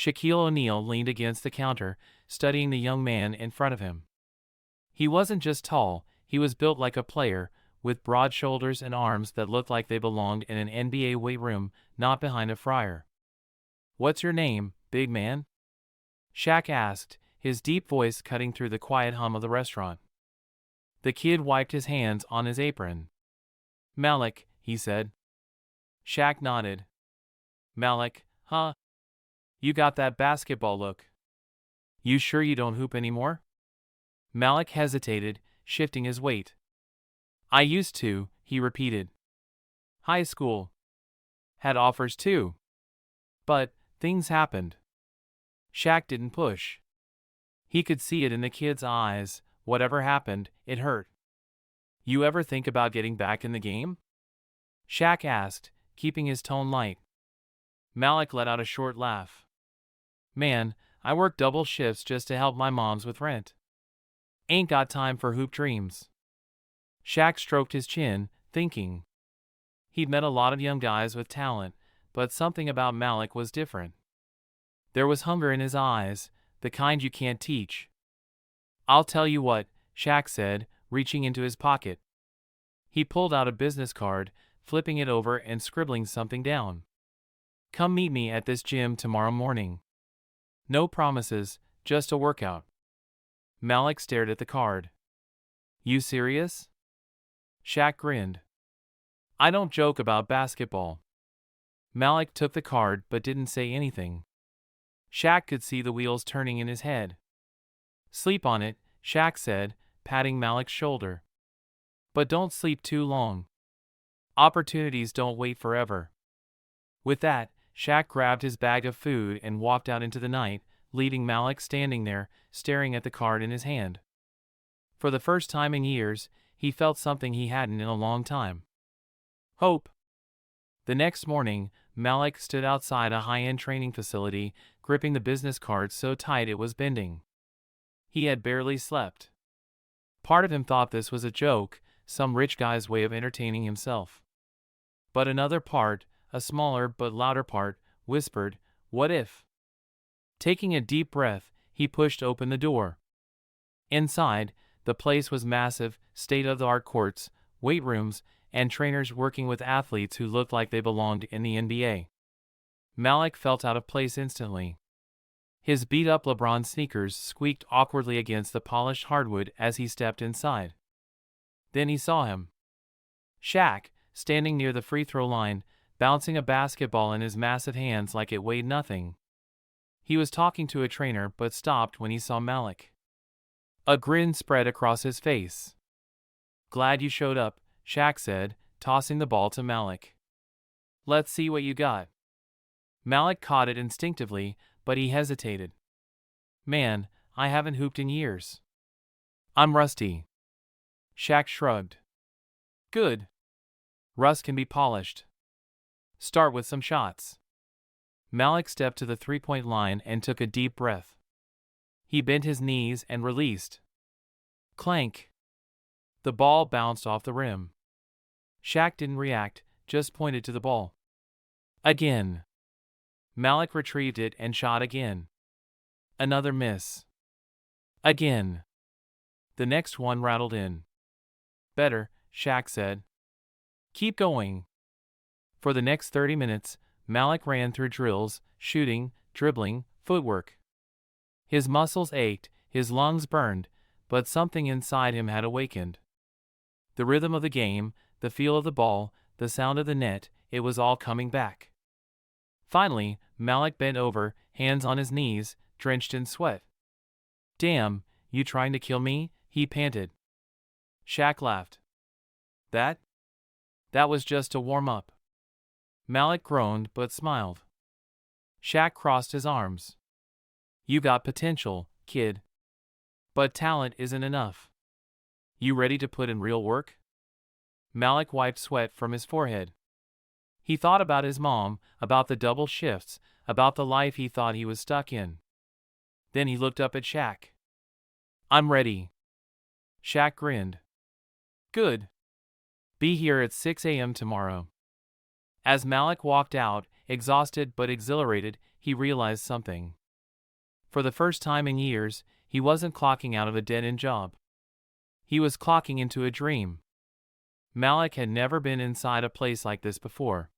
Shaquille O'Neal leaned against the counter, studying the young man in front of him. He wasn't just tall, he was built like a player, with broad shoulders and arms that looked like they belonged in an NBA weight room, not behind a fryer. "What's your name, big man?" Shaq asked, his deep voice cutting through the quiet hum of the restaurant. The kid wiped his hands on his apron. "Malik," he said. Shaq nodded. "Malik, huh? You got that basketball look. You sure you don't hoop anymore?" Malik hesitated, shifting his weight. "I used to," he repeated. "High school. Had offers too. But things happened." Shaq didn't push. He could see it in the kid's eyes. Whatever happened, it hurt. "You ever think about getting back in the game?" Shaq asked, keeping his tone light. Malik let out a short laugh. "Man, I work double shifts just to help my moms with rent. Ain't got time for hoop dreams." Shaq stroked his chin, thinking. He'd met a lot of young guys with talent, but something about Malik was different. There was hunger in his eyes, the kind you can't teach. "I'll tell you what," Shaq said, reaching into his pocket. He pulled out a business card, flipping it over and scribbling something down. "Come meet me at this gym tomorrow morning. No promises, just a workout." Malik stared at the card. "You serious?" Shaq grinned. "I don't joke about basketball." Malik took the card but didn't say anything. Shaq could see the wheels turning in his head. "Sleep on it," Shaq said, patting Malik's shoulder. "But don't sleep too long. Opportunities don't wait forever." With that, Shaq grabbed his bag of food and walked out into the night, leaving Malik standing there, staring at the card in his hand. For the first time in years, he felt something he hadn't in a long time. Hope. The next morning, Malik stood outside a high-end training facility, gripping the business card so tight it was bending. He had barely slept. Part of him thought this was a joke, some rich guy's way of entertaining himself. But another part, a smaller but louder part, whispered, "What if?" Taking a deep breath, he pushed open the door. Inside, the place was massive, state-of-the-art courts, weight rooms, and trainers working with athletes who looked like they belonged in the NBA. Malik felt out of place instantly. His beat-up LeBron sneakers squeaked awkwardly against the polished hardwood as he stepped inside. Then he saw him. Shaq, standing near the free-throw line, bouncing a basketball in his massive hands like it weighed nothing. He was talking to a trainer but stopped when he saw Malik. A grin spread across his face. "Glad you showed up," Shaq said, tossing the ball to Malik. "Let's see what you got." Malik caught it instinctively, but he hesitated. "Man, I haven't hooped in years. I'm rusty." Shaq shrugged. "Good. Rust can be polished. Start with some shots." Malik stepped to the three-point line and took a deep breath. He bent his knees and released. Clank. The ball bounced off the rim. Shaq didn't react, just pointed to the ball. Again. Malik retrieved it and shot again. Another miss. Again. The next one rattled in. "Better," Shaq said. "Keep going." For the next 30 minutes, Malik ran through drills, shooting, dribbling, footwork. His muscles ached, his lungs burned, but something inside him had awakened. The rhythm of the game, the feel of the ball, the sound of the net, it was all coming back. Finally, Malik bent over, hands on his knees, drenched in sweat. "Damn, you trying to kill me?" he panted. Shaq laughed. That was just a warm-up." Malik groaned but smiled. Shaq crossed his arms. "You got potential, kid. But talent isn't enough. You ready to put in real work?" Malik wiped sweat from his forehead. He thought about his mom, about the double shifts, about the life he thought he was stuck in. Then he looked up at Shaq. "I'm ready." Shaq grinned. "Good. Be here at 6 a.m. tomorrow." As Malik walked out, exhausted but exhilarated, he realized something. For the first time in years, he wasn't clocking out of a dead-end job. He was clocking into a dream. Malik had never been inside a place like this before.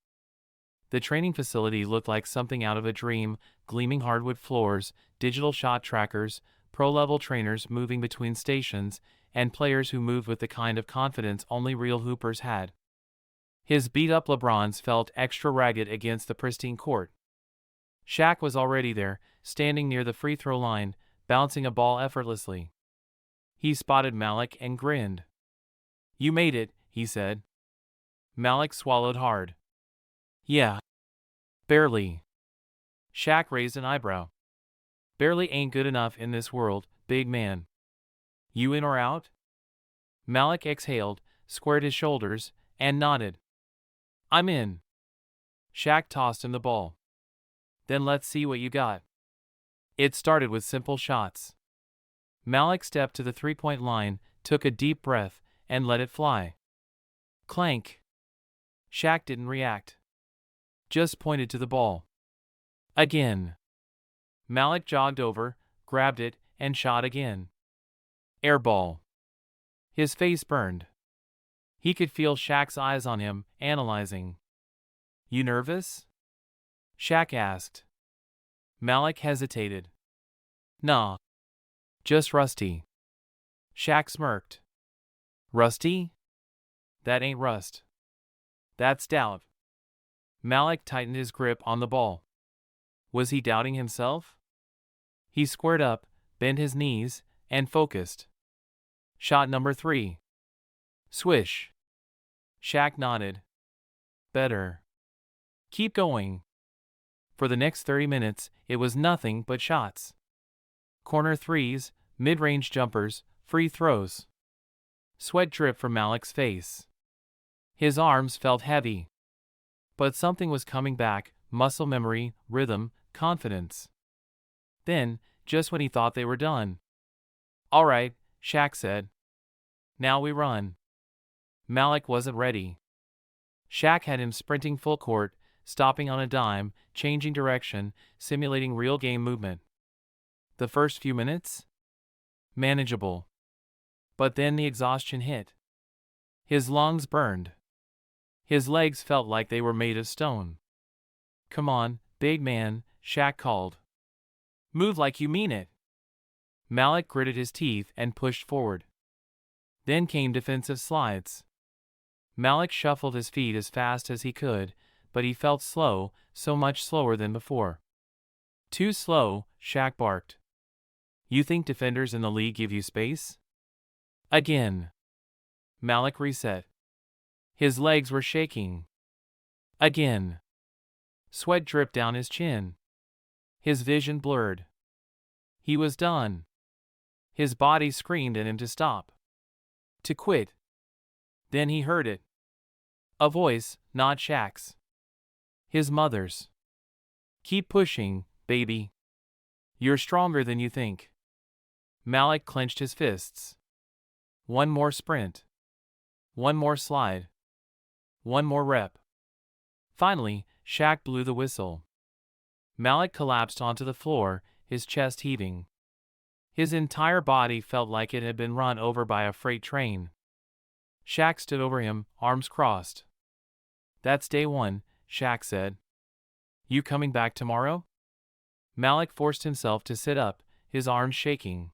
The training facility looked like something out of a dream, gleaming hardwood floors, digital shot trackers, pro-level trainers moving between stations, and players who moved with the kind of confidence only real hoopers had. His beat-up LeBrons felt extra ragged against the pristine court. Shaq was already there, standing near the free throw line, bouncing a ball effortlessly. He spotted Malik and grinned. "You made it," he said. Malik swallowed hard. "Yeah. Barely." Shaq raised an eyebrow. "Barely ain't good enough in this world, big man. You in or out?" Malik exhaled, squared his shoulders, and nodded. "I'm in." Shaq tossed him the ball. "Then let's see what you got." It started with simple shots. Malik stepped to the three-point line, took a deep breath, and let it fly. Clank. Shaq didn't react. Just pointed to the ball. Again. Malik jogged over, grabbed it, and shot again. Air ball. His face burned. He could feel Shaq's eyes on him, analyzing. "You nervous?" Shaq asked. Malik hesitated. "Nah. Just rusty." Shaq smirked. "Rusty? That ain't rust. That's doubt." Malik tightened his grip on the ball. Was he doubting himself? He squared up, bent his knees, and focused. Shot number 3. Swish. Shaq nodded. "Better. Keep going." For the next 30 minutes, it was nothing but shots. Corner threes, mid-range jumpers, free throws. Sweat dripped from Malik's face. His arms felt heavy. But something was coming back, muscle memory, rhythm, confidence. Then, just when he thought they were done. "All right," Shaq said. "Now we run." Malik wasn't ready. Shaq had him sprinting full court, stopping on a dime, changing direction, simulating real game movement. The first few minutes? Manageable. But then the exhaustion hit. His lungs burned. His legs felt like they were made of stone. "Come on, big man," Shaq called. "Move like you mean it." Malik gritted his teeth and pushed forward. Then came defensive slides. Malik shuffled his feet as fast as he could, but he felt slow, so much slower than before. "Too slow," Shaq barked. "You think defenders in the league give you space?" Again. Malik reset. His legs were shaking. Again. Sweat dripped down his chin. His vision blurred. He was done. His body screamed at him to stop. To quit. Then he heard it. A voice, not Shaq's. His mother's. "Keep pushing, baby. You're stronger than you think." Malik clenched his fists. One more sprint. One more slide. One more rep. Finally, Shaq blew the whistle. Malik collapsed onto the floor, his chest heaving. His entire body felt like it had been run over by a freight train. Shaq stood over him, arms crossed. "That's day 1, Shaq said. "You coming back tomorrow?" Malik forced himself to sit up, his arms shaking.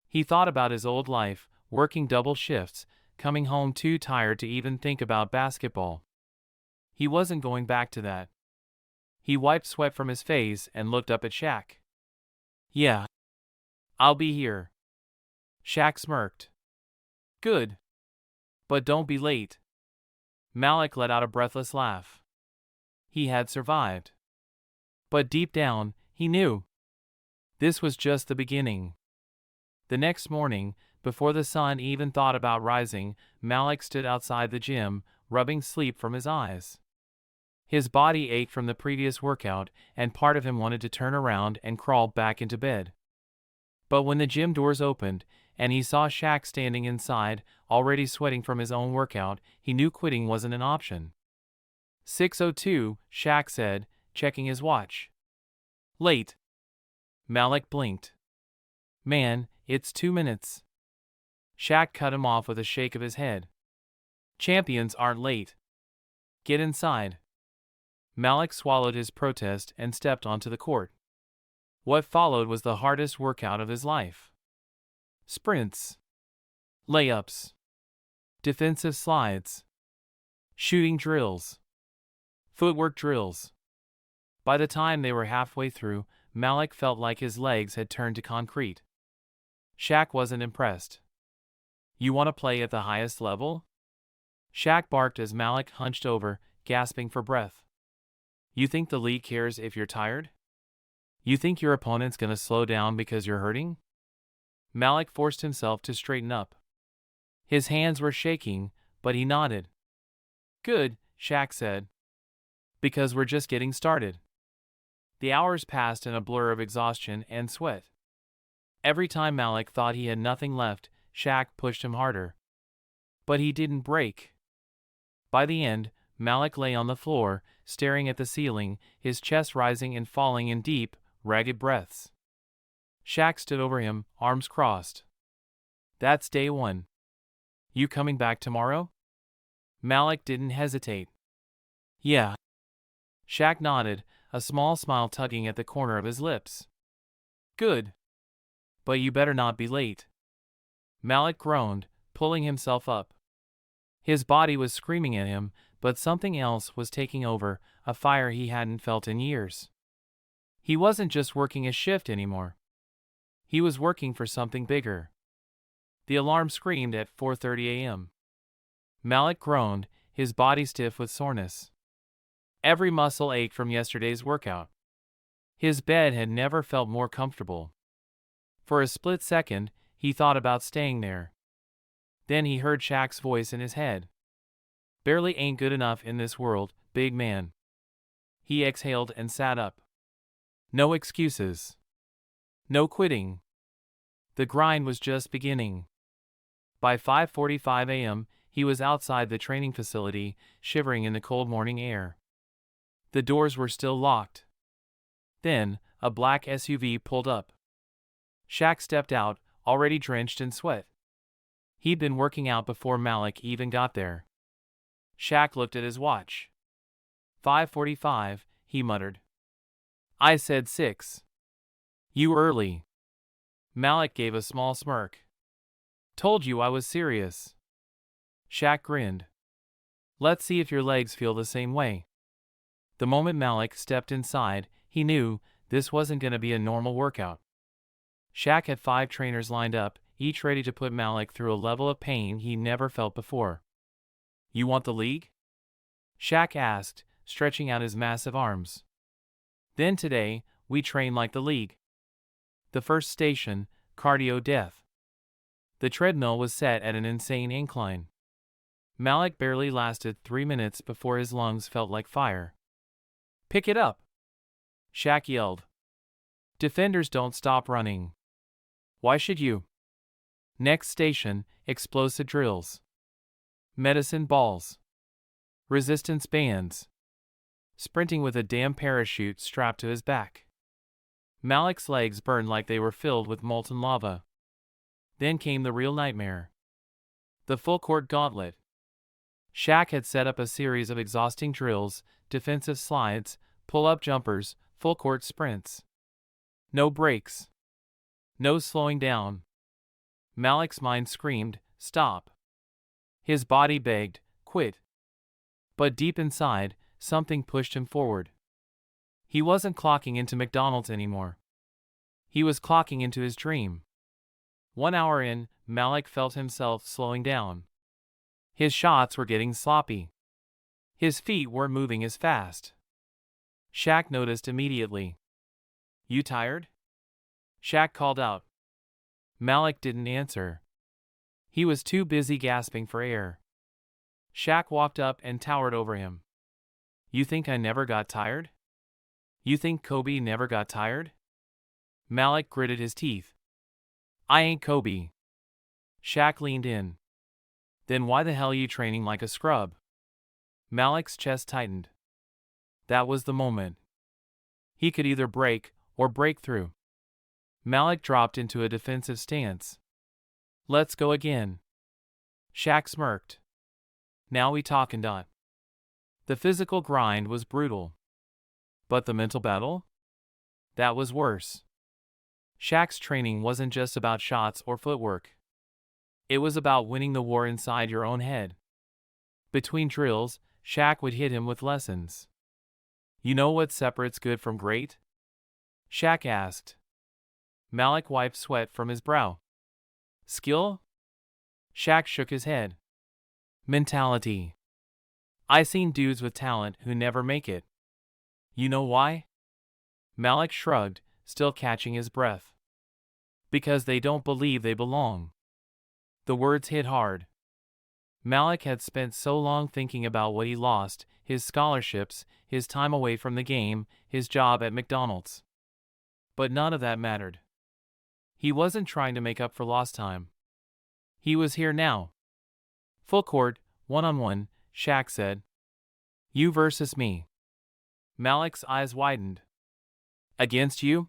He thought about his old life, working double shifts, coming home too tired to even think about basketball. He wasn't going back to that. He wiped sweat from his face and looked up at Shaq. "Yeah. I'll be here." Shaq smirked. "Good. But don't be late." Malik let out a breathless laugh. He had survived. But deep down, he knew. This was just the beginning. The next morning, before the sun even thought about rising, Malik stood outside the gym, rubbing sleep from his eyes. His body ached from the previous workout, and part of him wanted to turn around and crawl back into bed. But when the gym doors opened, and he saw Shaq standing inside, already sweating from his own workout, he knew quitting wasn't an option. 6:02, Shaq said, checking his watch. Late. Malik blinked. Man, it's 2 minutes. Shaq cut him off with a shake of his head. Champions aren't late. Get inside. Malik swallowed his protest and stepped onto the court. What followed was the hardest workout of his life. Sprints. Layups. Defensive slides. Shooting drills. Footwork drills. By the time they were halfway through, Malik felt like his legs had turned to concrete. Shaq wasn't impressed. You want to play at the highest level? Shaq barked as Malik hunched over, gasping for breath. You think the league cares if you're tired? You think your opponent's gonna slow down because you're hurting? Malik forced himself to straighten up. His hands were shaking, but he nodded. Good, Shaq said. Because we're just getting started. The hours passed in a blur of exhaustion and sweat. Every time Malik thought he had nothing left, Shaq pushed him harder. But he didn't break. By the end, Malik lay on the floor, staring at the ceiling, his chest rising and falling in deep, ragged breaths. Shaq stood over him, arms crossed. That's day 1. You coming back tomorrow? Malik didn't hesitate. Yeah. Shaq nodded, a small smile tugging at the corner of his lips. Good. But you better not be late. Malik groaned, pulling himself up. His body was screaming at him, but something else was taking over, a fire he hadn't felt in years. He wasn't just working a shift anymore. He was working for something bigger. The alarm screamed at 4:30 a.m. Malik groaned, his body stiff with soreness. Every muscle ached from yesterday's workout. His bed had never felt more comfortable. For a split second, he thought about staying there. Then he heard Shaq's voice in his head. Barely ain't good enough in this world, big man. He exhaled and sat up. No excuses. No quitting. The grind was just beginning. By 5:45 a.m., he was outside the training facility, shivering in the cold morning air. The doors were still locked. Then, a black SUV pulled up. Shaq stepped out, already drenched in sweat. He'd been working out before Malik even got there. Shaq looked at his watch. 5:45, he muttered. I said 6. You early. Malik gave a small smirk. Told you I was serious. Shaq grinned. Let's see if your legs feel the same way. The moment Malik stepped inside, he knew this wasn't going to be a normal workout. Shaq had 5 trainers lined up, each ready to put Malik through a level of pain he never felt before. You want the league? Shaq asked, stretching out his massive arms. Then today, we train like the league. The first station, cardio death. The treadmill was set at an insane incline. Malik barely lasted 3 minutes before his lungs felt like fire. Pick it up! Shaq yelled. Defenders don't stop running. Why should you? Next station, explosive drills. Medicine balls. Resistance bands. Sprinting with a damn parachute strapped to his back. Malik's legs burned like they were filled with molten lava. Then came the real nightmare. The full-court gauntlet. Shaq had set up a series of exhausting drills, defensive slides, pull-up jumpers, full-court sprints. No breaks. No slowing down. Malik's mind screamed, stop. His body begged, quit. But deep inside, something pushed him forward. He wasn't clocking into McDonald's anymore. He was clocking into his dream. 1 hour in, Malik felt himself slowing down. His shots were getting sloppy. His feet weren't moving as fast. Shaq noticed immediately. You tired? Shaq called out. Malik didn't answer. He was too busy gasping for air. Shaq walked up and towered over him. You think I never got tired? You think Kobe never got tired? Malik gritted his teeth. I ain't Kobe. Shaq leaned in. Then why the hell are you training like a scrub? Malik's chest tightened. That was the moment. He could either break or break through. Malik dropped into a defensive stance. Let's go again. Shaq smirked. Now we talkin'. The physical grind was brutal. But the mental battle? That was worse. Shaq's training wasn't just about shots or footwork. It was about winning the war inside your own head. Between drills, Shaq would hit him with lessons. You know what separates good from great? Shaq asked. Malik wiped sweat from his brow. Skill? Shaq shook his head. Mentality. I seen dudes with talent who never make it. You know why? Malik shrugged, still catching his breath. Because they don't believe they belong. The words hit hard. Malik had spent so long thinking about what he lost, his scholarships, his time away from the game, his job at McDonald's. But none of that mattered. He wasn't trying to make up for lost time. He was here now. Full court, one-on-one, Shaq said. You versus me. Malik's eyes widened. Against you?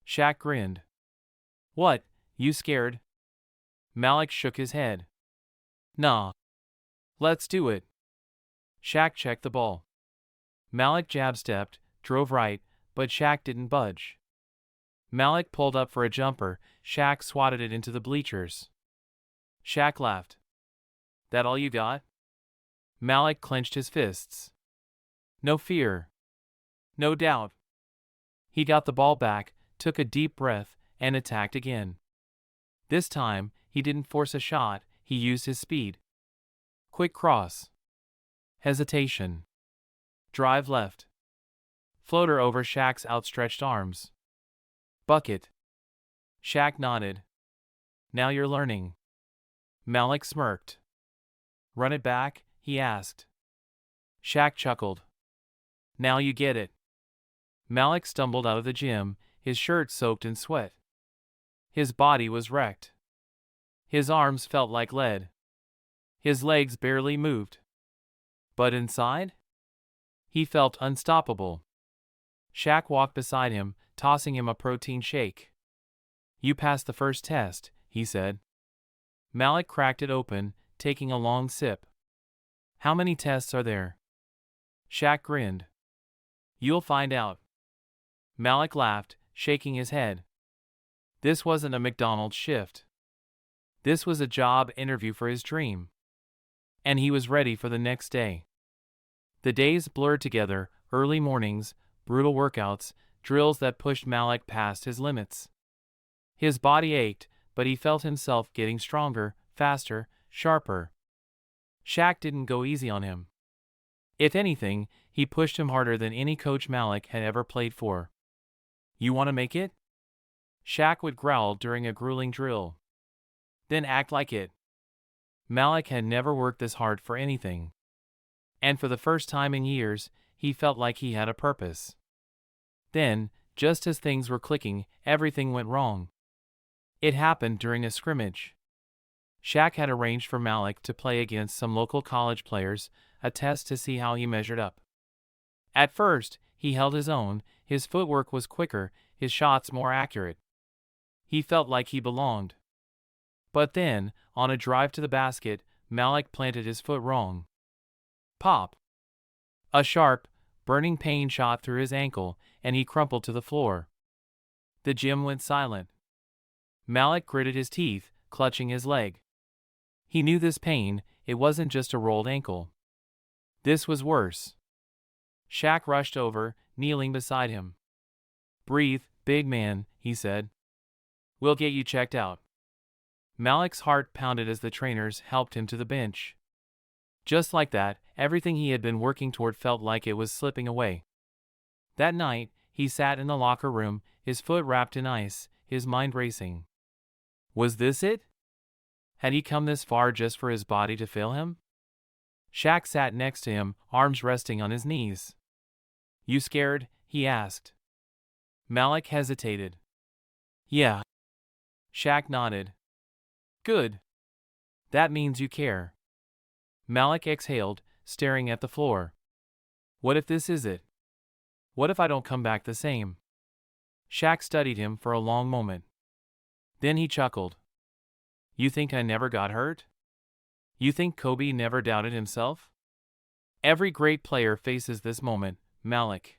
Shaq grinned. What, you scared? Malik shook his head. Nah. Let's do it. Shaq checked the ball. Malik jab-stepped, drove right, but Shaq didn't budge. Malik pulled up for a jumper, Shaq swatted it into the bleachers. Shaq laughed. That all you got? Malik clenched his fists. No fear. No doubt. He got the ball back, took a deep breath, and attacked again. This time, he didn't force a shot, he used his speed. Quick cross. Hesitation. Drive left. Floater over Shaq's outstretched arms. Bucket. Shaq nodded. Now you're learning. Malik smirked. Run it back, he asked. Shaq chuckled. Now you get it. Malik stumbled out of the gym, his shirt soaked in sweat. His body was wrecked. His arms felt like lead. His legs barely moved. But inside? He felt unstoppable. Shaq walked beside him, tossing him a protein shake. You passed the first test, he said. Malik cracked it open, taking a long sip. How many tests are there? Shaq grinned. You'll find out. Malik laughed, shaking his head. This wasn't a McDonald's shift. This was a job interview for his dream. And he was ready for the next day. The days blurred together, early mornings, brutal workouts, drills that pushed Malik past his limits. His body ached, but he felt himself getting stronger, faster, sharper. Shaq didn't go easy on him. If anything, he pushed him harder than any coach Malik had ever played for. You want to make it? Shaq would growl during a grueling drill. Then act like it. Malik had never worked this hard for anything. And for the first time in years, he felt like he had a purpose. Then, just as things were clicking, everything went wrong. It happened during a scrimmage. Shaq had arranged for Malik to play against some local college players, a test to see how he measured up. At first, he held his own, his footwork was quicker, his shots more accurate. He felt like he belonged. But then, on a drive to the basket, Malik planted his foot wrong. Pop! A sharp, burning pain shot through his ankle, and he crumpled to the floor. The gym went silent. Malik gritted his teeth, clutching his leg. He knew this pain, it wasn't just a rolled ankle. This was worse. Shaq rushed over, kneeling beside him. Breathe, big man, he said. We'll get you checked out. Malik's heart pounded as the trainers helped him to the bench. Just like that, everything he had been working toward felt like it was slipping away. That night, he sat in the locker room, his foot wrapped in ice, his mind racing. Was this it? Had he come this far just for his body to fail him? Shaq sat next to him, arms resting on his knees. You scared? He asked. Malik hesitated. Yeah. Shaq nodded. Good. That means you care. Malik exhaled, staring at the floor. What if this is it? What if I don't come back the same? Shaq studied him for a long moment. Then he chuckled. You think I never got hurt? You think Kobe never doubted himself? Every great player faces this moment, Malik.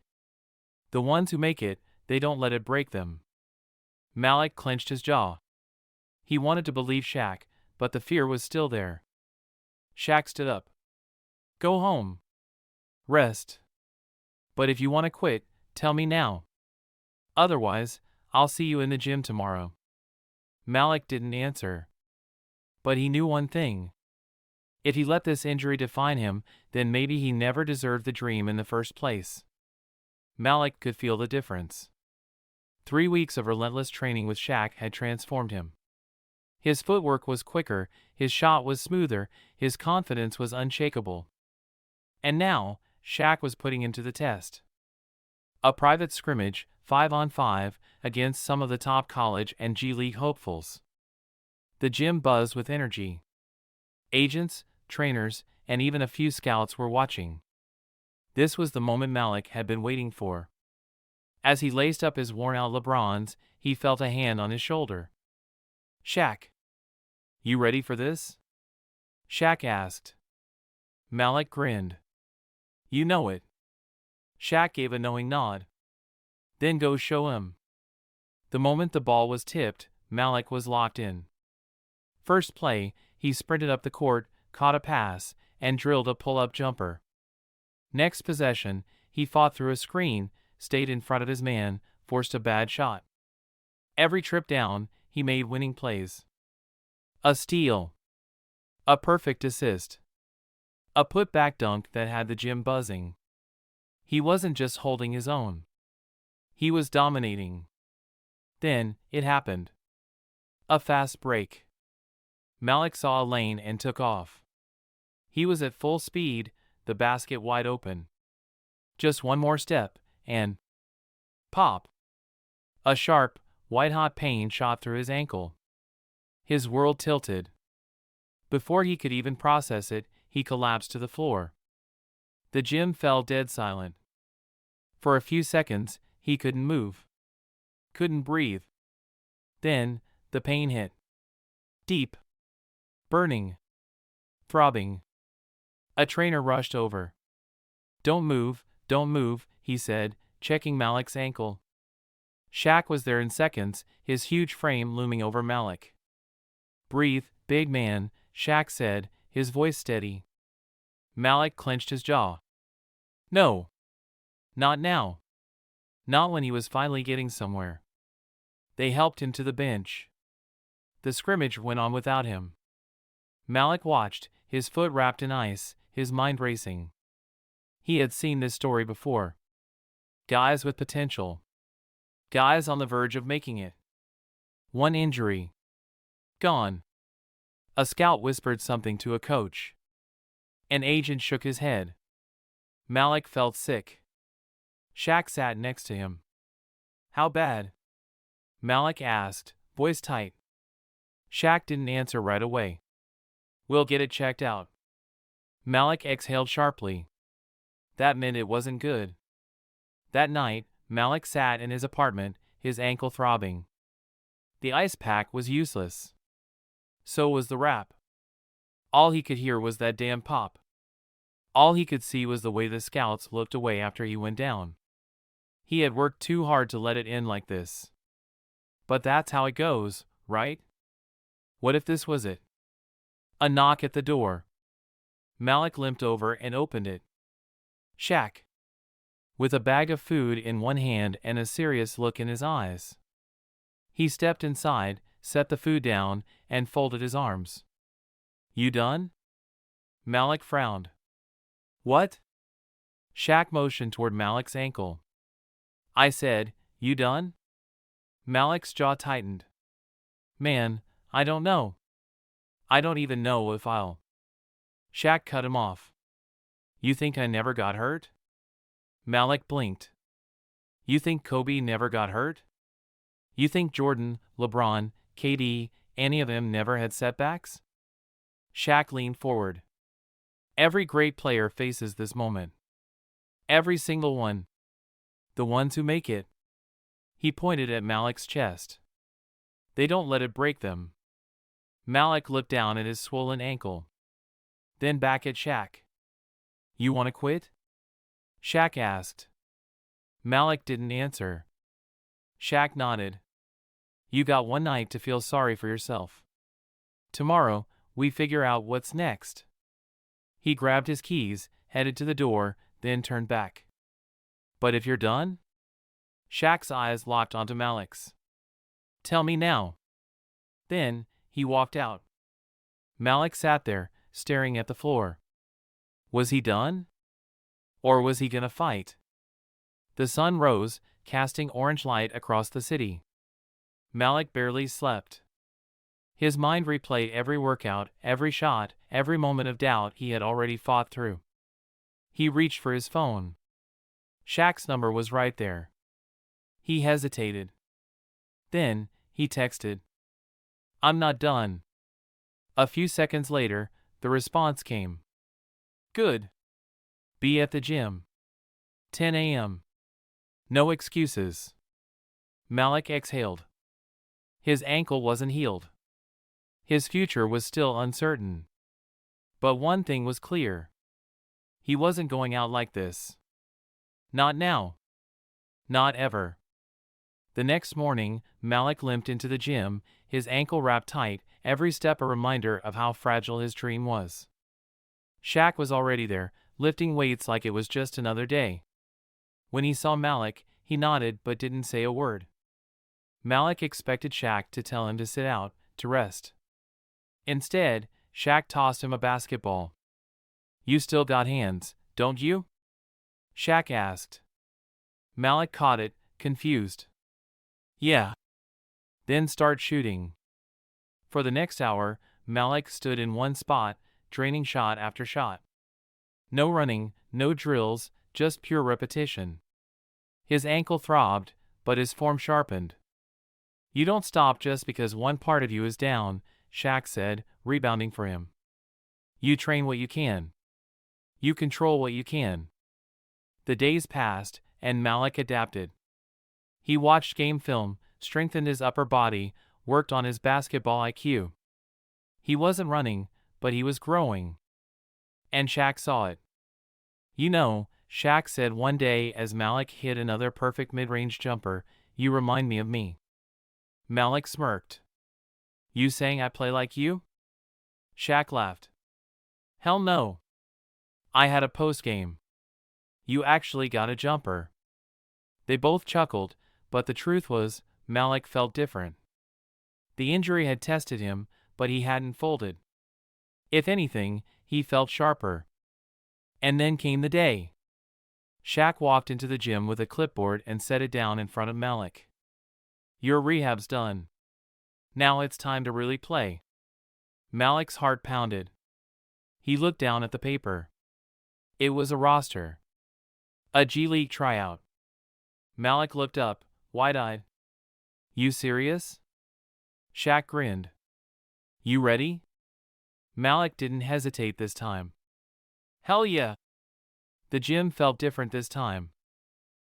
The ones who make it, they don't let it break them. Malik clenched his jaw. He wanted to believe Shaq, but the fear was still there. Shaq stood up. Go home. Rest. But if you want to quit, tell me now. Otherwise, I'll see you in the gym tomorrow. Malik didn't answer. But he knew one thing. If he let this injury define him, then maybe he never deserved the dream in the first place. Malik could feel the difference. 3 weeks of relentless training with Shaq had transformed him. His footwork was quicker, his shot was smoother, his confidence was unshakable. And now, Shaq was putting him to the test. A private scrimmage, 5-on-5, against some of the top college and G League hopefuls. The gym buzzed with energy. Agents, trainers, and even a few scouts were watching. This was the moment Malik had been waiting for. As he laced up his worn-out LeBrons, he felt a hand on his shoulder. Shaq. You ready for this? Shaq asked. Malik grinned. You know it. Shaq gave a knowing nod. Then go show him. The moment the ball was tipped, Malik was locked in. First play, he sprinted up the court, caught a pass, and drilled a pull-up jumper. Next possession, he fought through a screen, stayed in front of his man, forced a bad shot. Every trip down, he made winning plays. A steal. A perfect assist. A put-back dunk that had the gym buzzing. He wasn't just holding his own. He was dominating. Then, it happened. A fast break. Malik saw a lane and took off. He was at full speed, the basket wide open. Just one more step, and pop! A sharp, white-hot pain shot through his ankle. His world tilted. Before he could even process it, he collapsed to the floor. The gym fell dead silent. For a few seconds, he couldn't move. Couldn't breathe. Then, the pain hit. Deep. Burning. Throbbing. A trainer rushed over. Don't move, he said, checking Malik's ankle. Shaq was there in seconds, his huge frame looming over Malik. Breathe, big man, Shaq said, his voice steady. Malik clenched his jaw. No. Not now. Not when he was finally getting somewhere. They helped him to the bench. The scrimmage went on without him. Malik watched, his foot wrapped in ice, his mind racing. He had seen this story before. Guys with potential. Guys on the verge of making it. One injury. Gone. A scout whispered something to a coach. An agent shook his head. Malik felt sick. Shaq sat next to him. How bad? Malik asked, voice tight. Shaq didn't answer right away. We'll get it checked out. Malik exhaled sharply. That meant it wasn't good. That night, Malik sat in his apartment, his ankle throbbing. The ice pack was useless. So was the wrap. All he could hear was that damn pop. All he could see was the way the scouts looked away after he went down. He had worked too hard to let it end like this. But that's how it goes, right? What if this was it? A knock at the door. Malik limped over and opened it. Shaq. With a bag of food in one hand and a serious look in his eyes. He stepped inside, set the food down, and folded his arms. You done? Malik frowned. What? Shaq motioned toward Malik's ankle. I said, you done? Malik's jaw tightened. Man, I don't know. I don't even know if I'll. Shaq cut him off. You think I never got hurt? Malik blinked. You think Kobe never got hurt? You think Jordan, LeBron, KD, any of them never had setbacks? Shaq leaned forward. Every great player faces this moment. Every single one. The ones who make it. He pointed at Malik's chest. They don't let it break them. Malik looked down at his swollen ankle. Then back at Shaq. You want to quit? Shaq asked. Malik didn't answer. Shaq nodded. You got one night to feel sorry for yourself. Tomorrow, we figure out what's next. He grabbed his keys, headed to the door, then turned back. But if you're done? Shaq's eyes locked onto Malik's. Tell me now. Then, he walked out. Malik sat there, staring at the floor. Was he done? Or was he gonna fight? The sun rose, casting orange light across the city. Malik barely slept. His mind replayed every workout, every shot, every moment of doubt he had already fought through. He reached for his phone. Shaq's number was right there. He hesitated. Then, he texted. I'm not done. A few seconds later, the response came. Good. Be at the gym. 10 a.m. No excuses. Malik exhaled. His ankle wasn't healed. His future was still uncertain. But one thing was clear. He wasn't going out like this. Not now. Not ever. The next morning, Malik limped into the gym, his ankle wrapped tight, every step a reminder of how fragile his dream was. Shaq was already there, lifting weights like it was just another day. When he saw Malik, he nodded but didn't say a word. Malik expected Shaq to tell him to sit out, to rest. Instead, Shaq tossed him a basketball. You still got hands, don't you? Shaq asked. Malik caught it, confused. Yeah. Then start shooting. For the next hour, Malik stood in one spot, draining shot after shot. No running, no drills, just pure repetition. His ankle throbbed, but his form sharpened. You don't stop just because one part of you is down, Shaq said, rebounding for him. You train what you can. You control what you can. The days passed, and Malik adapted. He watched game film, strengthened his upper body, worked on his basketball IQ. He wasn't running, but he was growing. And Shaq saw it. You know, Shaq said one day as Malik hit another perfect mid-range jumper, you remind me of me. Malik smirked. You saying I play like you? Shaq laughed. Hell no. I had a post-game. You actually got a jumper. They both chuckled, but the truth was, Malik felt different. The injury had tested him, but he hadn't folded. If anything, he felt sharper. And then came the day. Shaq walked into the gym with a clipboard and set it down in front of Malik. Your rehab's done. Now it's time to really play. Malik's heart pounded. He looked down at the paper. It was a roster. A G League tryout. Malik looked up, wide-eyed. You serious? Shaq grinned. You ready? Malik didn't hesitate this time. Hell yeah. The gym felt different this time.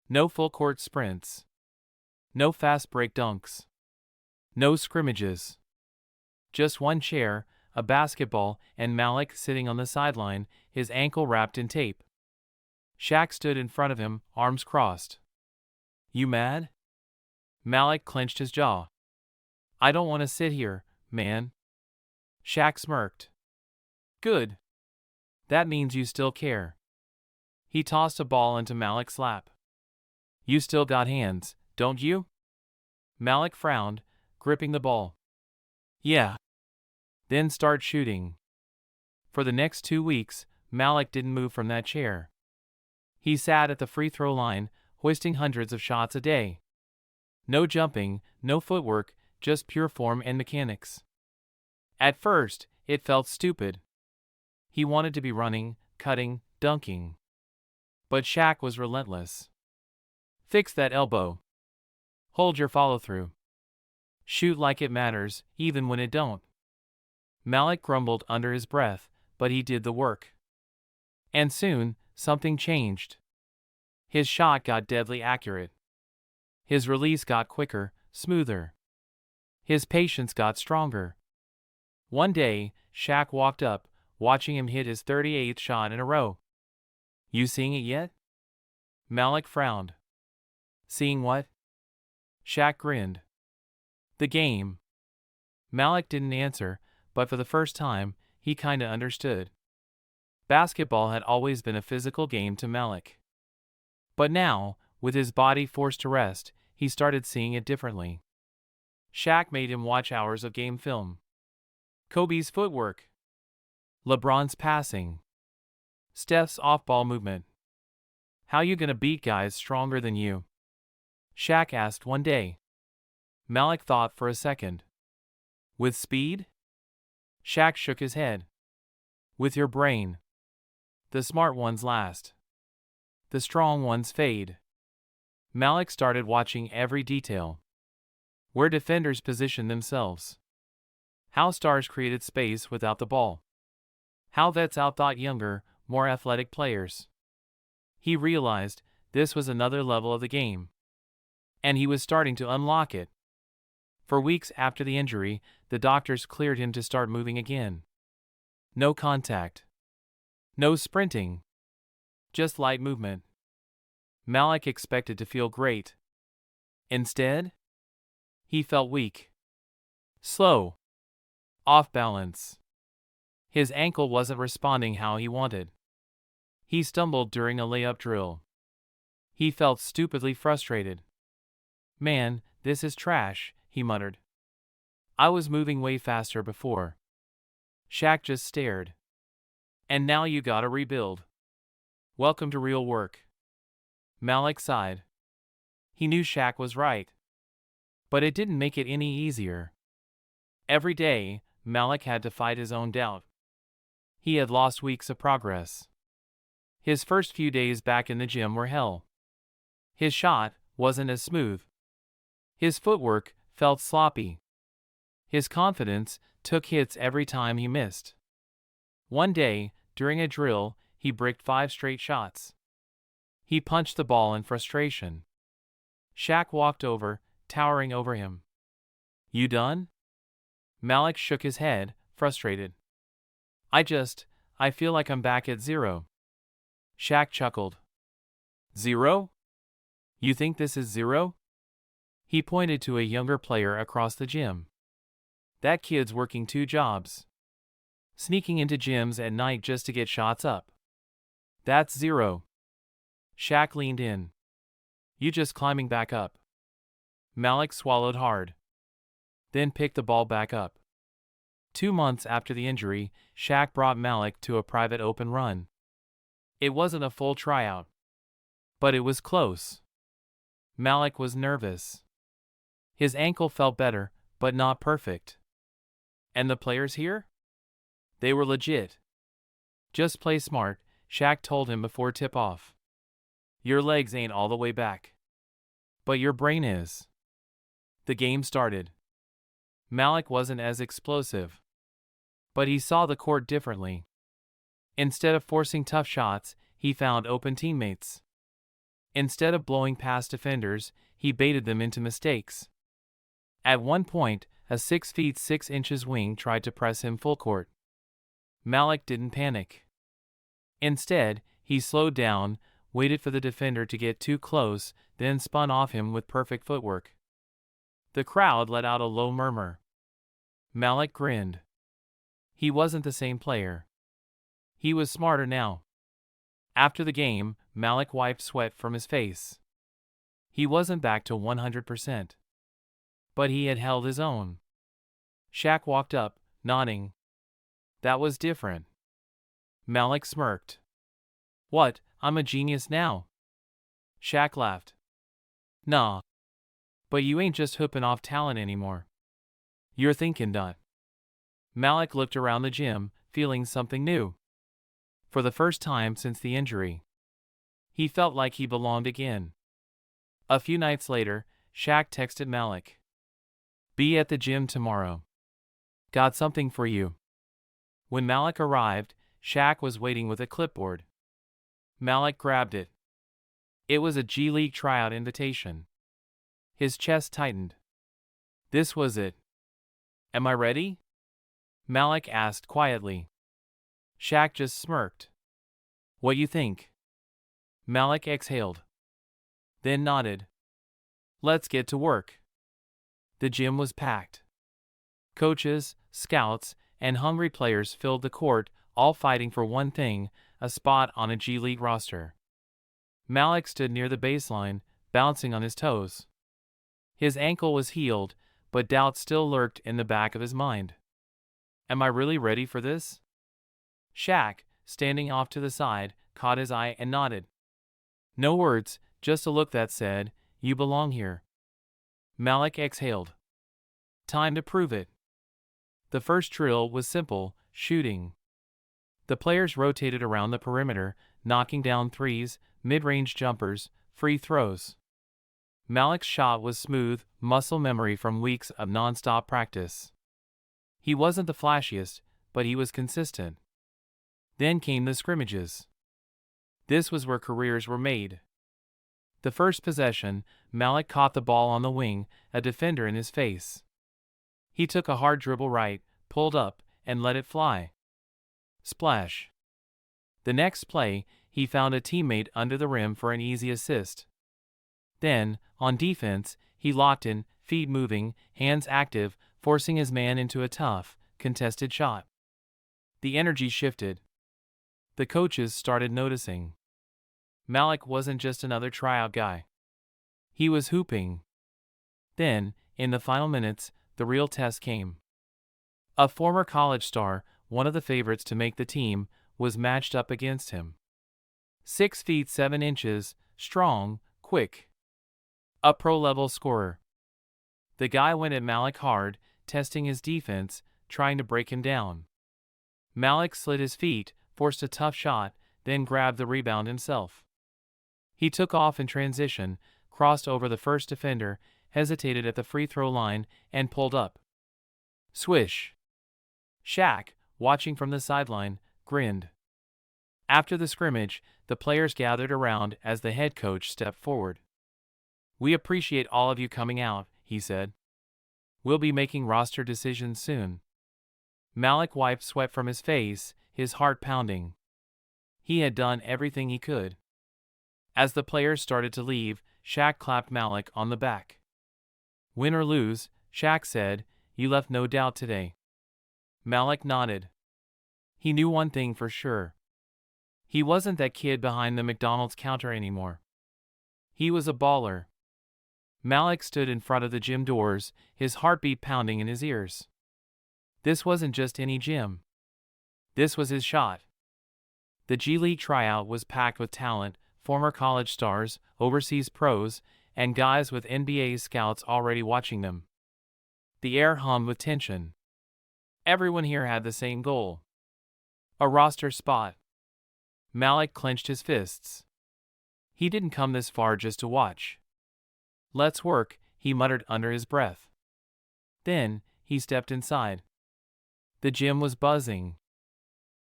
No full-court sprints. No fast break dunks. No scrimmages. Just one chair, a basketball, and Malik sitting on the sideline, his ankle wrapped in tape. Shaq stood in front of him, arms crossed. You mad? Malik clenched his jaw. I don't want to sit here, man. Shaq smirked. Good. That means you still care. He tossed a ball into Malik's lap. You still got hands, don't you? Malik frowned, gripping the ball. Yeah. Then start shooting. For the next 2 weeks, Malik didn't move from that chair. He sat at the free throw line, hoisting hundreds of shots a day. No jumping, no footwork, just pure form and mechanics. At first, it felt stupid. He wanted to be running, cutting, dunking. But Shaq was relentless. Fix that elbow. Hold your follow-through. Shoot like it matters, even when it don't. Malik grumbled under his breath, but he did the work. And soon, something changed. His shot got deadly accurate. His release got quicker, smoother. His patience got stronger. One day, Shaq walked up, watching him hit his 38th shot in a row. "You seeing it yet?" Malik frowned. "Seeing what?" Shaq grinned. "The game." Malik didn't answer, but for the first time, he kinda understood. Basketball had always been a physical game to Malik. But now, with his body forced to rest, he started seeing it differently. Shaq made him watch hours of game film. Kobe's footwork. LeBron's passing. Steph's off-ball movement. "How you gonna beat guys stronger than you?" Shaq asked one day. Malik thought for a second. "With speed?" Shaq shook his head. "With your brain. The smart ones last. The strong ones fade." Malik started watching every detail. Where defenders positioned themselves. How stars created space without the ball. How vets outthought younger, more athletic players. He realized this was another level of the game. And he was starting to unlock it. For weeks after the injury, the doctors cleared him to start moving again. No contact. No sprinting. Just light movement. Malik expected to feel great. Instead, he felt weak. Slow. Off balance. His ankle wasn't responding how he wanted. He stumbled during a layup drill. He felt stupidly frustrated. "Man, this is trash," he muttered. "I was moving way faster before." Shaq just stared. "And now you gotta rebuild. Welcome to real work." Malik sighed. He knew Shaq was right. But it didn't make it any easier. Every day, Malik had to fight his own doubt. He had lost weeks of progress. His first few days back in the gym were hell. His shot wasn't as smooth. His footwork felt sloppy. His confidence took hits every time he missed. One day, during a drill, he bricked 5 straight shots. He punched the ball in frustration. Shaq walked over, towering over him. "You done?" Malik shook his head, frustrated. I feel like I'm back at 0. Shaq chuckled. "0? You think this is 0? He pointed to a younger player across the gym. "That kid's working 2 jobs. Sneaking into gyms at night just to get shots up. That's 0. Shaq leaned in. "You just climbing back up." Malik swallowed hard. Then picked the ball back up. 2 months after the injury, Shaq brought Malik to a private open run. It wasn't a full tryout. But it was close. Malik was nervous. His ankle felt better, but not perfect. "And the players here?" "They were legit. Just play smart," Shaq told him before tip-off. "Your legs ain't all the way back. But your brain is." The game started. Malik wasn't as explosive. But he saw the court differently. Instead of forcing tough shots, he found open teammates. Instead of blowing past defenders, he baited them into mistakes. At one point, a 6 feet 6 inches wing tried to press him full court. Malik didn't panic. Instead, he slowed down, waited for the defender to get too close, then spun off him with perfect footwork. The crowd let out a low murmur. Malik grinned. He wasn't the same player. He was smarter now. After the game, Malik wiped sweat from his face. He wasn't back to 100%. But he had held his own. Shaq walked up, nodding. "That was different." Malik smirked. "What, I'm a genius now?" Shaq laughed. "Nah. But you ain't just hooping off talent anymore. You're thinking dot." Malik looked around the gym, feeling something new. For the first time since the injury. He felt like he belonged again. A few nights later, Shaq texted Malik. "Be at the gym tomorrow. Got something for you." When Malik arrived, Shaq was waiting with a clipboard. Malik grabbed it. It was a G League tryout invitation. His chest tightened. This was it. Am I ready? Malik asked quietly. Shaq just smirked. What you think? Malik exhaled. Then nodded. Let's get to work. The gym was packed. Coaches, scouts, and hungry players filled the court, all fighting for one thing, a spot on a G League roster. Malik stood near the baseline, bouncing on his toes. His ankle was healed, but doubt still lurked in the back of his mind. Am I really ready for this? Shaq, standing off to the side, caught his eye and nodded. No words, just a look that said, "You belong here." Malik exhaled. Time to prove it. The first drill was simple, shooting. The players rotated around the perimeter, knocking down threes, mid-range jumpers, free throws. Malik's shot was smooth, muscle memory from weeks of non-stop practice. He wasn't the flashiest, but he was consistent. Then came the scrimmages. This was where careers were made. The first possession, Malik caught the ball on the wing, a defender in his face. He took a hard dribble right, pulled up, and let it fly. Splash. The next play, he found a teammate under the rim for an easy assist. Then, on defense, he locked in, feet moving, hands active, forcing his man into a tough, contested shot. The energy shifted. The coaches started noticing. Malik wasn't just another tryout guy. He was hooping. Then, in the final minutes, the real test came. A former college star, one of the favorites to make the team, was matched up against him. 6 feet 7 inches, strong, quick. A pro-level scorer. The guy went at Malik hard, testing his defense, trying to break him down. Malik slid his feet, forced a tough shot, then grabbed the rebound himself. He took off in transition, crossed over the first defender, hesitated at the free throw line, and pulled up. Swish. Shaq, watching from the sideline, grinned. After the scrimmage, the players gathered around as the head coach stepped forward. We appreciate all of you coming out, he said. We'll be making roster decisions soon. Malik wiped sweat from his face, his heart pounding. He had done everything he could. As the players started to leave, Shaq clapped Malik on the back. Win or lose, Shaq said, you left no doubt today. Malik nodded. He knew one thing for sure. He wasn't that kid behind the McDonald's counter anymore. He was a baller. Malik stood in front of the gym doors, his heartbeat pounding in his ears. This wasn't just any gym. This was his shot. The G League tryout was packed with talent, former college stars, overseas pros, and guys with NBA scouts already watching them. The air hummed with tension. Everyone here had the same goal. A roster spot. Malik clenched his fists. He didn't come this far just to watch. Let's work, he muttered under his breath. Then, he stepped inside. The gym was buzzing.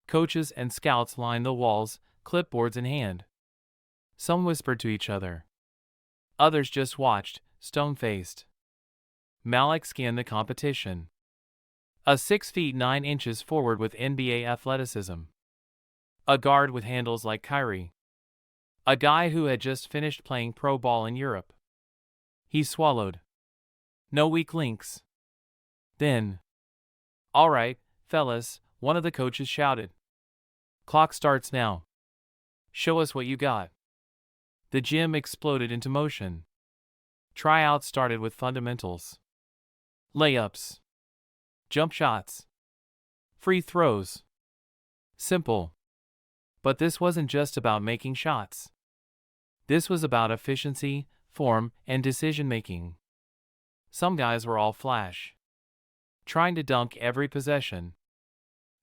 Coaches and scouts lined the walls, clipboards in hand. Some whispered to each other. Others just watched, stone-faced. Malik scanned the competition. A 6 feet 9 inches forward with NBA athleticism. A guard with handles like Kyrie. A guy who had just finished playing pro ball in Europe. He swallowed. No weak links. Then, all right, fellas, one of the coaches shouted. Clock starts now. Show us what you got. The gym exploded into motion. Tryouts started with fundamentals. Layups. Jump shots. Free throws. Simple. But this wasn't just about making shots. This was about efficiency, form, and decision-making. Some guys were all flash. Trying to dunk every possession.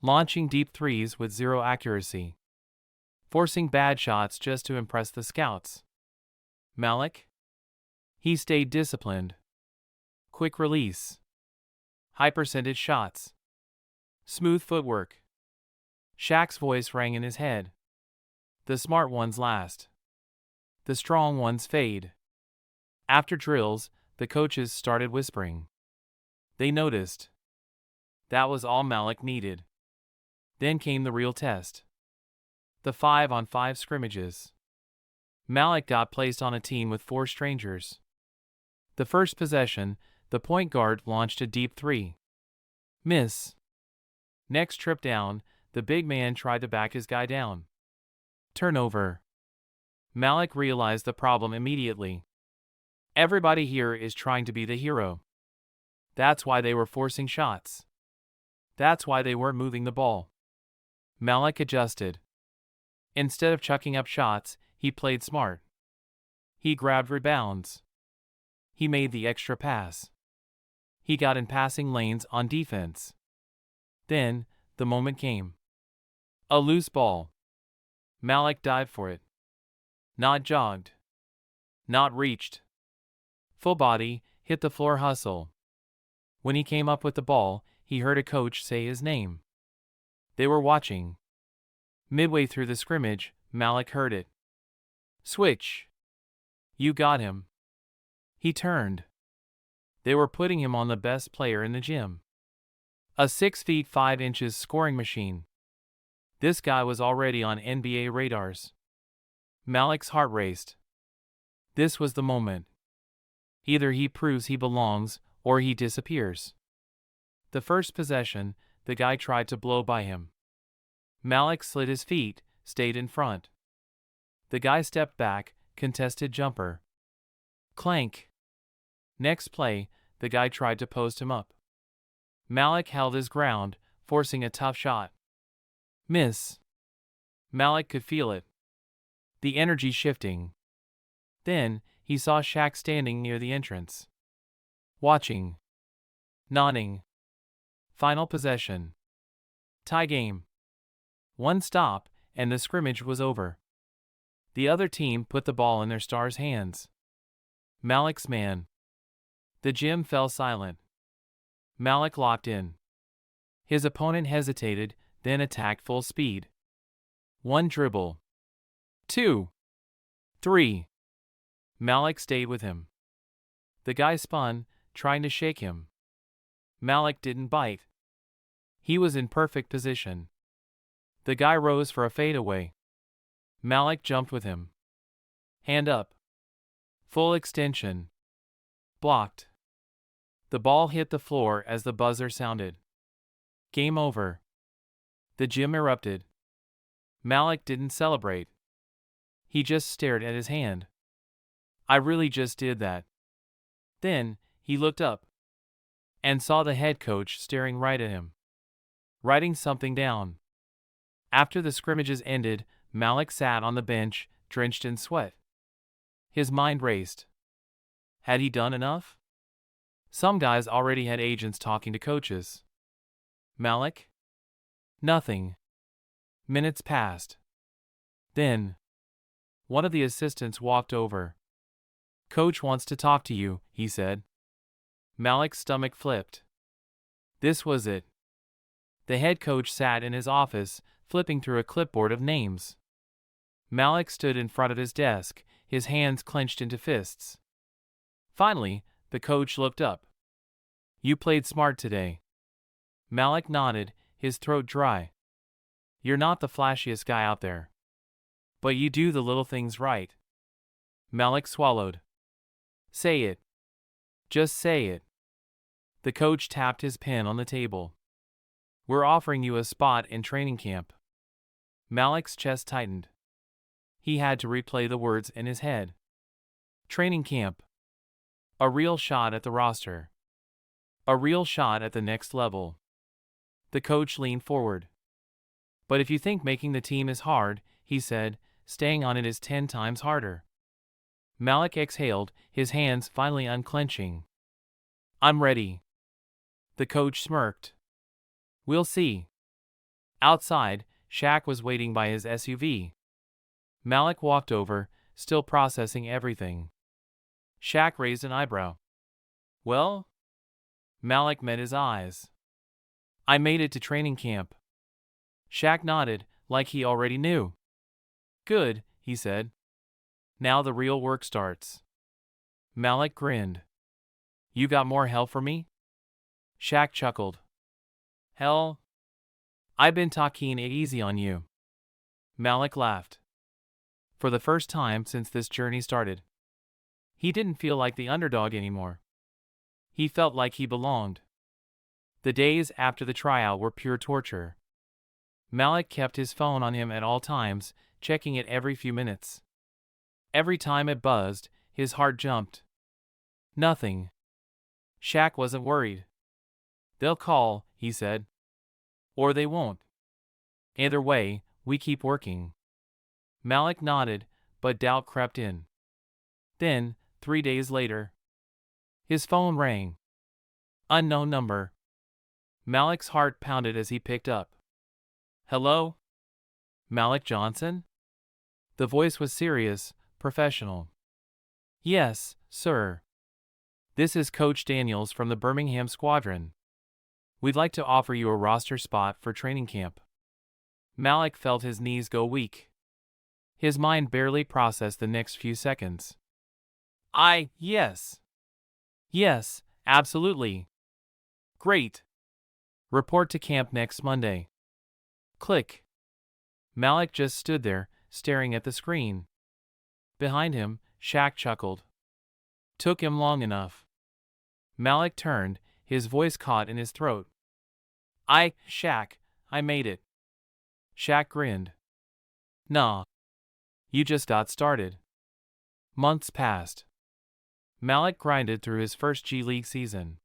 Launching deep threes with zero accuracy. Forcing bad shots just to impress the scouts. Malik? He stayed disciplined. Quick release. High percentage shots. Smooth footwork. Shaq's voice rang in his head. The smart ones last. The strong ones fade. After drills, the coaches started whispering. They noticed. That was all Malik needed. Then came the real test. The 5-on-5 scrimmages. Malik got placed on a team with 4 strangers. The first possession, the point guard launched a deep 3. Miss. Next trip down, the big man tried to back his guy down. Turnover. Malik realized the problem immediately. Everybody here is trying to be the hero. That's why they were forcing shots. That's why they weren't moving the ball. Malik adjusted. Instead of chucking up shots, he played smart. He grabbed rebounds. He made the extra pass. He got in passing lanes on defense. Then, the moment came. A loose ball. Malik dived for it. Not jogged. Not reached. Full body, hit the floor hustle. When he came up with the ball, he heard a coach say his name. They were watching. Midway through the scrimmage, Malik heard it. Switch. You got him. He turned. They were putting him on the best player in the gym. A 6 feet 5 inches scoring machine. This guy was already on NBA radars. Malik's heart raced. This was the moment. Either he proves he belongs, or he disappears. The first possession, the guy tried to blow by him. Malik slid his feet, stayed in front. The guy stepped back, contested jumper. Clank. Next play, the guy tried to post him up. Malik held his ground, forcing a tough shot. Miss. Malik could feel it. The energy shifting. Then, he saw Shaq standing near the entrance. Watching. Nodding. Final possession. Tie game. One stop, and the scrimmage was over. The other team put the ball in their star's hands. Malik's man. The gym fell silent. Malik locked in. His opponent hesitated, then attacked full speed. 1 dribble. 2. 3. Malik stayed with him. The guy spun, trying to shake him. Malik didn't bite. He was in perfect position. The guy rose for a fadeaway. Malik jumped with him. Hand up. Full extension. Blocked. The ball hit the floor as the buzzer sounded. Game over. The gym erupted. Malik didn't celebrate. He just stared at his hand. I really just did that. Then, he looked up and saw the head coach staring right at him, writing something down. After the scrimmages ended, Malik sat on the bench, drenched in sweat. His mind raced. Had he done enough? Some guys already had agents talking to coaches. Malik? Nothing. Minutes passed. Then, one of the assistants walked over. Coach wants to talk to you, he said. Malik's stomach flipped. This was it. The head coach sat in his office, flipping through a clipboard of names. Malik stood in front of his desk, his hands clenched into fists. Finally, the coach looked up. You played smart today. Malik nodded, his throat dry. You're not the flashiest guy out there. But you do the little things right. Malik swallowed. Say it. Just say it. The coach tapped his pen on the table. We're offering you a spot in training camp. Malik's chest tightened. He had to replay the words in his head. Training camp. A real shot at the roster. A real shot at the next level. The coach leaned forward. But if you think making the team is hard, he said, staying on it is 10 times harder. Malik exhaled, his hands finally unclenching. I'm ready. The coach smirked. We'll see. Outside, Shaq was waiting by his SUV. Malik walked over, still processing everything. Shaq raised an eyebrow. Well? Malik met his eyes. I made it to training camp. Shaq nodded, like he already knew. Good, he said. Now the real work starts. Malik grinned. You got more hell for me? Shaq chuckled. Hell? I've been talking it easy on you. Malik laughed. For the first time since this journey started, he didn't feel like the underdog anymore. He felt like he belonged. The days after the tryout were pure torture. Malik kept his phone on him at all times, checking it every few minutes. Every time it buzzed, his heart jumped. Nothing. Shaq wasn't worried. They'll call, he said. Or they won't. Either way, we keep working. Malik nodded, but doubt crept in. Then, 3 days later, his phone rang. Unknown number. Malik's heart pounded as he picked up. Hello? Malik Johnson? The voice was serious, professional. Yes, sir. This is Coach Daniels from the Birmingham Squadron. We'd like to offer you a roster spot for training camp. Malik felt his knees go weak. His mind barely processed the next few seconds. Yes. Yes, absolutely. Great. Report to camp next Monday. Click. Malik just stood there, staring at the screen. Behind him, Shaq chuckled. Took him long enough. Malik turned, his voice caught in his throat. Shaq, I made it. Shaq grinned. Nah. You just got started. Months passed. Malik grinded through his first G League season.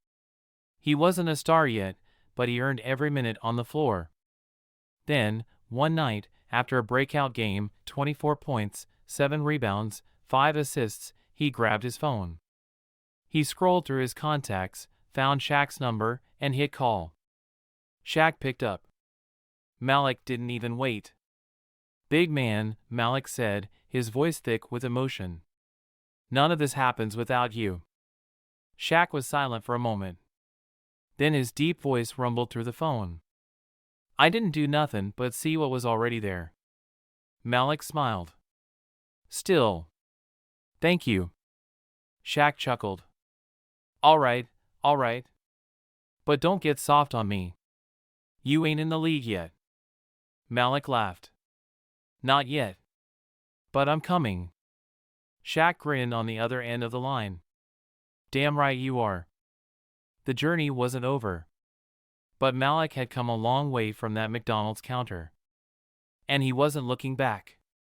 He wasn't a star yet, but he earned every minute on the floor. Then, one night, after a breakout game, 24 points, 7 rebounds, 5 assists, he grabbed his phone. He scrolled through his contacts, found Shaq's number, and hit call. Shaq picked up. Malik didn't even wait. Big man, Malik said, his voice thick with emotion. None of this happens without you. Shaq was silent for a moment. Then his deep voice rumbled through the phone. I didn't do nothing but see what was already there. Malik smiled. Still. Thank you. Shaq chuckled. All right. But don't get soft on me. You ain't in the league yet. Malik laughed. Not yet. But I'm coming. Shaq grinned on the other end of the line. Damn right you are. The journey wasn't over. But Malik had come a long way from that McDonald's counter. And he wasn't looking back.